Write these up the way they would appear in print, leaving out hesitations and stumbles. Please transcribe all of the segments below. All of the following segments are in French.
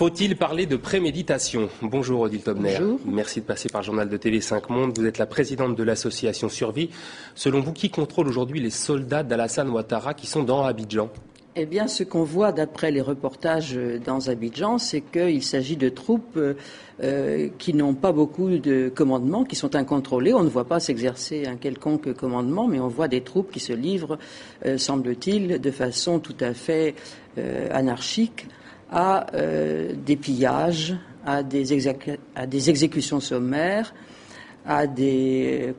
Faut-il parler de préméditation? Bonjour Odile Tobner. Bonjour. Merci de passer par le journal de TV5 Monde. Vous êtes la présidente de l'association Survie. Selon vous, qui contrôle aujourd'hui les soldats d'Alassane Ouattara qui sont dans Abidjan? Eh bien, ce qu'on voit d'après les reportages dans Abidjan, c'est qu'il s'agit de troupes qui n'ont pas beaucoup de commandement, qui sont incontrôlées. On ne voit pas s'exercer un quelconque commandement, mais on voit des troupes qui se livrent, semble-t-il, de façon tout à fait anarchique à des pillages, à des exécutions sommaires, à des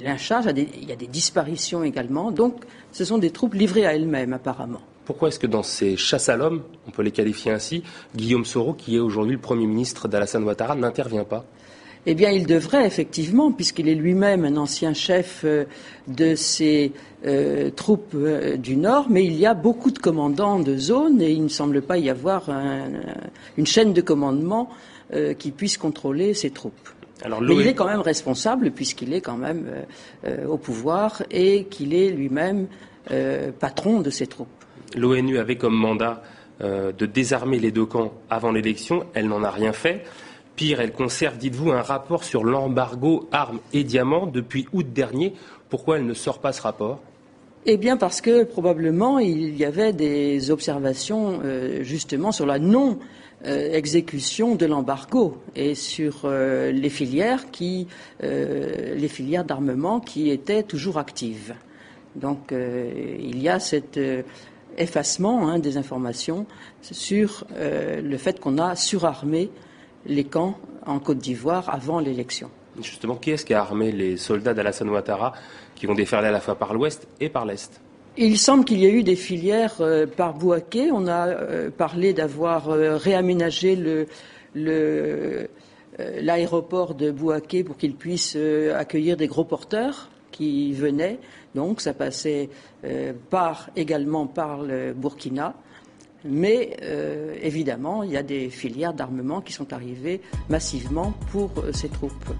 lynchages, il y a des disparitions également. Donc, ce sont des troupes livrées à elles-mêmes, apparemment. Pourquoi est-ce que dans ces chasses à l'homme, on peut les qualifier ainsi, Guillaume Soro, qui est aujourd'hui le Premier ministre d'Alassane Ouattara, n'intervient pas? Eh bien, il devrait, effectivement, puisqu'il est lui-même un ancien chef de ces troupes du Nord, mais il y a beaucoup de commandants de zone et il ne semble pas y avoir une chaîne de commandement qui puisse contrôler ces troupes. Mais il est quand même responsable puisqu'il est quand même au pouvoir et qu'il est lui-même patron de ces troupes. L'ONU avait comme mandat de désarmer les deux camps avant l'élection. Elle n'en a rien fait. Pire, elle conserve, dites-vous, un rapport sur l'embargo armes et diamants depuis août dernier. Pourquoi elle ne sort pas ce rapport? Eh bien parce que probablement il y avait des observations justement sur la non-exécution de l'embargo et sur les filières d'armement qui étaient toujours actives. Donc il y a cet effacement des informations sur le fait qu'on a surarmé les camps en Côte d'Ivoire avant l'élection. Justement, qui est-ce qui a armé les soldats d'Alassane Ouattara qui ont déferlé à la fois par l'ouest et par l'est? Il semble qu'il y a eu des filières par Bouaké. On a parlé d'avoir réaménagé l'aéroport de Bouaké pour qu'il puisse accueillir des gros porteurs qui venaient. Donc ça passait également par le Burkina. Mais évidemment, il y a des filières d'armement qui sont arrivées massivement pour ces troupes.